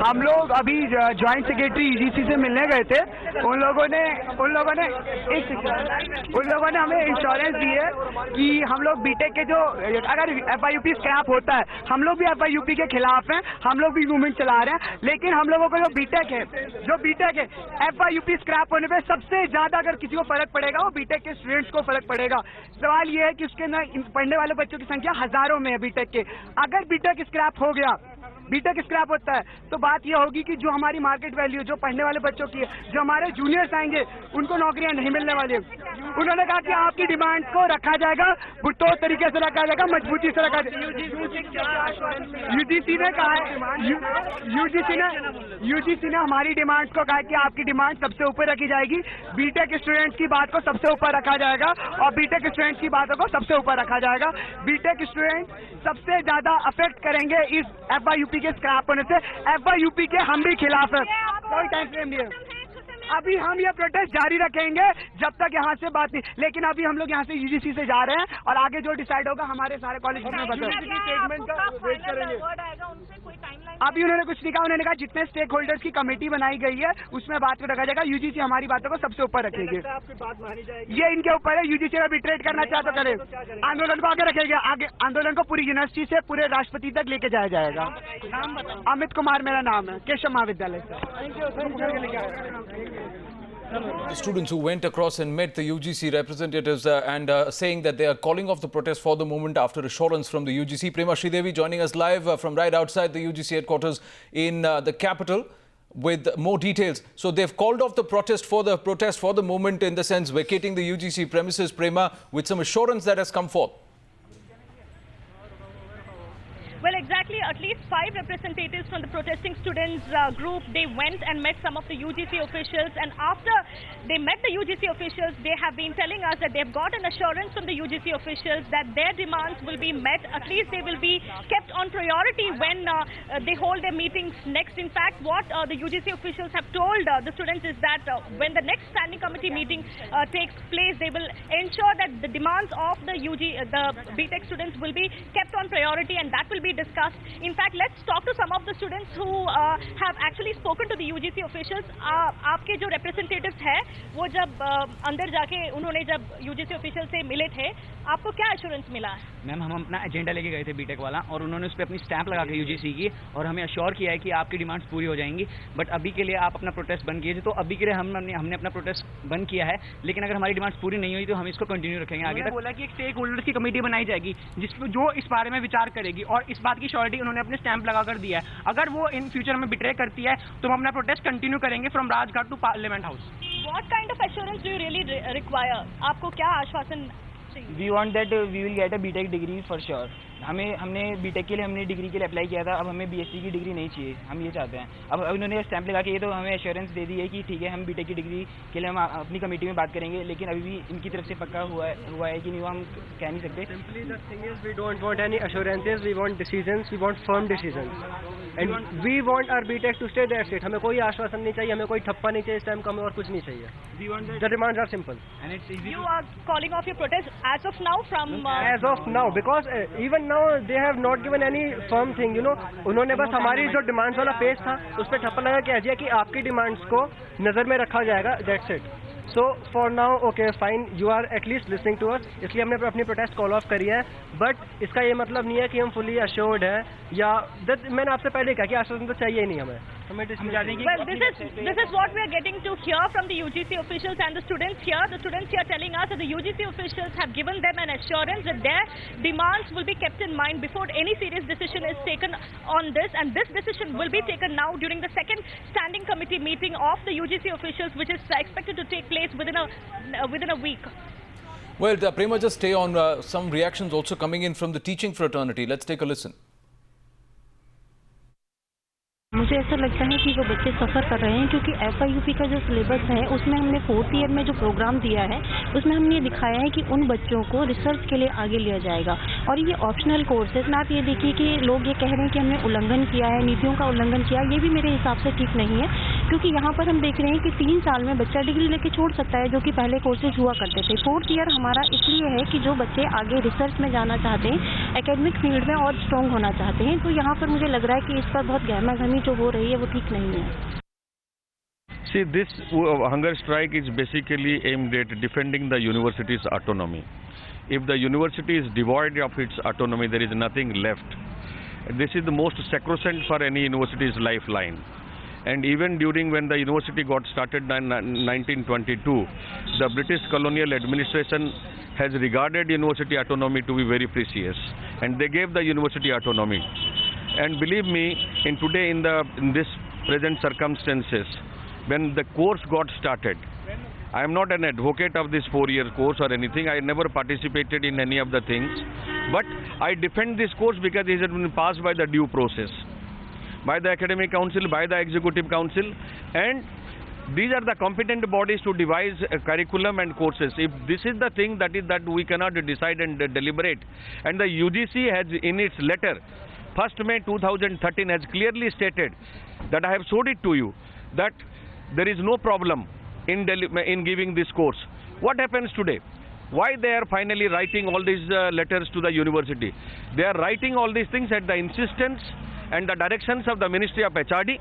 हम लोग अभी जॉइंट सेक्रेटरी यूजीसी से मिलने गए थे। उन लोगों ने हमें इंश्योरेंस दी है कि हम लोग बीटेक के जो अगर एफआईयूपी स्क्रैप होता है, हम लोग भी एफआईयूपी के खिलाफ हैं, हम लोग भी मूवमेंट चला रहे हैं, लेकिन हम लोगों को जो बीटेक है एफआईयूपी स्क्रैप होने पे सबसे ज्यादा अगर किसी को फर्क पड़ेगा वो बीटेक के स्टूडेंट्स को फर्क पड़ेगा। सवाल ये है कि उसके अंदर पढ़ने वाले बच्चों की संख्या हजारों में है बीटेक के। अगर बीटेक स्क्रैप हो गया, बीटेक स्क्रैप होता है तो बात यह होगी कि जो हमारी मार्केट वैल्यू जो पढ़ने वाले बच्चों की है, जो हमारे जूनियर्स आएंगे उनको नौकरियां नहीं मिलने वाली। उन्होंने कहा कि आपकी डिमांड को रखा जाएगा, पुरतोड़ तरीके से रखा जाएगा, मजबूती से रखा जाएगा। यूजीसी ने हमारी डिमांड्स को कहा कि आपकी डिमांड सबसे ऊपर रखी जाएगी, बीटेक स्टूडेंट्स की बात को सबसे ऊपर रखा जाएगा और बीटेक स्टूडेंट्स की बातों को सबसे ऊपर रखा जाएगा। बीटेक स्टूडेंट सबसे ज्यादा अफेक्ट करेंगे इस एफआईयूपी के स्क्रैप होने से। एफआईयूपी के हम भी खिलाफ है, कोई टाइम फ्रेम नहीं है। अभी हम ये प्रोटेस्ट जारी रखेंगे जब तक यहाँ से बात नहीं, लेकिन अभी हम लोग यहाँ से यूजीसी से जा रहे हैं और आगे जो डिसाइड होगा हमारे सारे कॉलेज में अभी उन्होंने कुछ नहीं कहा। उन्होंने कहा जितने स्टेक होल्डर्स की कमेटी बनाई गई है उसमें बात को रखा जाएगा, यूजीसी हमारी बातों को सबसे ऊपर रखेगी। ये इनके ऊपर है, यूजीसी में बिट्रेट करना चाहे तो करे, आंदोलन को आगे रखेगा। आगे आंदोलन को पूरी यूनिवर्सिटी से पूरे राष्ट्रपति तक लेके जाया जाएगा। अमित कुमार मेरा नाम है, केशव महाविद्यालय से। The students who went across and met the UGC representatives and saying that they are calling off the protest for the moment after assurance from the UGC. Prema Sridevi joining us live from right outside the UGC headquarters in the capital with more details. So they've called off the protest for the moment, in the sense vacating the UGC premises, Prema, with some assurance that has come forth. Well, exactly. At least 5 representatives from the protesting students group, they went and met some of the UGC officials, and after they met the UGC officials, they have been telling us that they've got an assurance from the UGC officials that their demands will be met. At least they will be kept on priority when they hold their meetings next. In fact, what the UGC officials have told the students is that when the next standing committee meeting takes place, they will ensure that the demands of the BTech students will be kept on priority, and that will be discussed. In fact, let's talk to some of the students who have actually spoken to the UGC officials. आपके जो representatives हैं, वो जब अंदर जाके उन्होंने जब UGC officials से मिले थे, आपको क्या assurance मिला? मैम, हम अपना एजेंडा लेके गए थे बीटेक वाला और उन्होंने उस पर अपनी स्टैंप लगा के यूजीसी की और हमें अश्योर किया है कि आपकी डिमांड्स पूरी हो जाएंगी, बट अभी के लिए आप अपना प्रोटेस्ट बंद कीजिए। तो अभी के लिए हमने अपना प्रोटेस्ट बंद किया है, लेकिन अगर हमारी डिमांड्स पूरी नहीं हुई तो हम इसको कंटिन्यू रखेंगे आगे तक। बोला कि एक स्टेक होल्डर्स की कमेटी बनाई जाएगी जो इस बारे में विचार करेगी, और इस बात की श्योरिटी उन्होंने अपने स्टैंप लगा कर दिया है। अगर वो इन फ्यूचर में बिट्रे करती है तो हम अपना प्रोटेस्ट कंटिन्यू करेंगे from Rajghat to parliament house. What kind of assurance do you really require? आपको क्या आश्वासन? We want that we will get a BTech degree for sure. हमने बीटेक के लिए हमने डिग्री के लिए अप्लाई किया था, अब हमें बीएससी की डिग्री नहीं चाहिए, हम ये चाहते हैं। अब उन्होंने स्टैंप लगा के ये तो हमें एश्योरेंस दे दी है कि ठीक है हम बीटेक की डिग्री के लिए हम अपनी कमेटी में बात करेंगे, लेकिन अभी भी इनकी तरफ से पक्का हुआ है कि नहीं, हम कह नहीं सकते। Simply the thing is we don't want any assurances, we want decisions, we want firm decisions, and we want our BTech to stay there. हमें कोई आश्वासन नहीं चाहिए, हमें कोई ठप्पा नहीं चाहिए, इस टाइम का हमें और कुछ नहीं चाहिए। The demands are simple. And it's easy. You are calling off your protest as of now from as of now, because even now they have not given any firm thing, you know. उन्होंने बस हमारी जो demands वाला page था उस पर ठप्पा लगा के दिया कि आपकी डिमांड्स को नजर में रखा जाएगा, that's it. So for now okay fine, you are at least listening to us, इसलिए हमने अपनी प्रोटेस्ट कॉल ऑफ करी है, बट इसका ये मतलब नहीं है कि हम फुली अश्योर्ड है, या मैंने आपसे पहले कहा कि आश्वासन तो चाहिए ही नहीं हमें। Well, this is what we are getting to hear from the UGC officials and the students here. The students here telling us that the UGC officials have given them an assurance that their demands will be kept in mind before any serious decision is taken on this, and this decision will be taken now during the second standing committee meeting of the UGC officials, which is expected to take place within a week. Well, Prema, just stay on. Some reactions also coming in from the teaching fraternity. Let's take a listen. मुझे ऐसा लगता है कि वो बच्चे सफ़र कर रहे हैं, क्योंकि एफआईयूपी का जो सिलेबस है उसमें हमने 4th ईयर में जो प्रोग्राम दिया है उसमें हमने ये दिखाया है कि उन बच्चों को रिसर्च के लिए आगे लिया जाएगा, और ये ऑप्शनल कोर्सेज में आप ये देखिए कि लोग ये कह रहे हैं कि हमने उल्लंघन किया है, नीतियों का उल्लंघन किया, ये भी मेरे हिसाब से ठीक नहीं है, क्योंकि यहाँ पर हम देख रहे हैं कि 3 साल में बच्चा डिग्री लेके छोड़ सकता है, जो कि पहले कोर्सेज हुआ करते थे। 4th ईयर हमारा इसलिए है कि जो बच्चे आगे रिसर्च में जाना चाहते हैं, एकेडमिक फील्ड में और स्ट्रॉन्ग होना चाहते हैं, तो यहाँ पर मुझे लग रहा है कि इस पर बहुत गहमागहमी जो हो रही है वो ठीक नहीं है। See, this hunger strike is basically aimed at defending the university's autonomy. If the university is devoid of its autonomy, there is nothing left. This is the most sacrosanct for any university's lifeline. And even during when the university got started in 1922, the British colonial administration has regarded university autonomy to be very precious, and they gave the university autonomy. And believe me, in this present circumstances, when the course got started, I am not an advocate of this 4-year course or anything. I never participated in any of the things, but I defend this course because it has been passed by the due process, by the academic council, by the executive council, and these are the competent bodies to devise a curriculum and courses. If this is the thing that we cannot decide and deliberate, and the UGC has in its letter 1st May 2013 has clearly stated that I have showed it to you, that there is no problem in giving this course. What happens today? Why they are finally writing all these letters to the university? They are writing all these things at the insistence and the directions of the Ministry of HRD.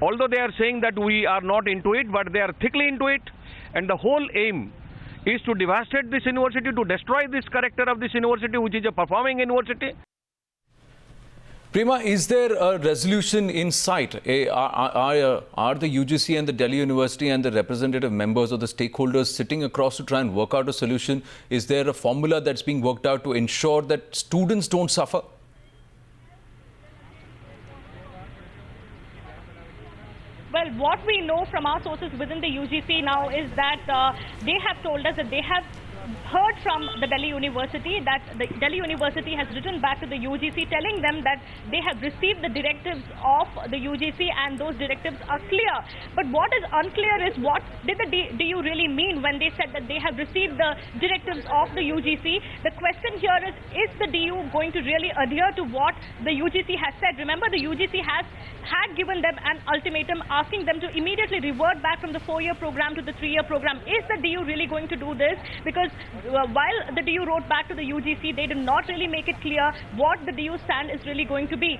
Although they are saying that we are not into it, but they are thickly into it, and the whole aim is to devastate this university, to destroy this character of this university, which is a performing university. Prima, is there a resolution in sight? Are the UGC and the Delhi University and the representative members of the stakeholders sitting across to try and work out a solution? Is there a formula that's being worked out to ensure that students don't suffer? Well, what we know from our sources within the UGC now is that they have told us that they have heard from the Delhi University, that the Delhi University has written back to the UGC telling them that they have received the directives of the UGC and those directives are clear. But what is unclear is what did the DU really mean when they said that they have received the directives of the UGC. The question here is the DU going to really adhere to what the UGC has said? Remember, the UGC had given them an ultimatum asking them to immediately revert back from the 4-year program to the 3-year program. Is the DU really going to do this? Because while the DU wrote back to the UGC, they did not really make it clear what the DU stand is really going to be.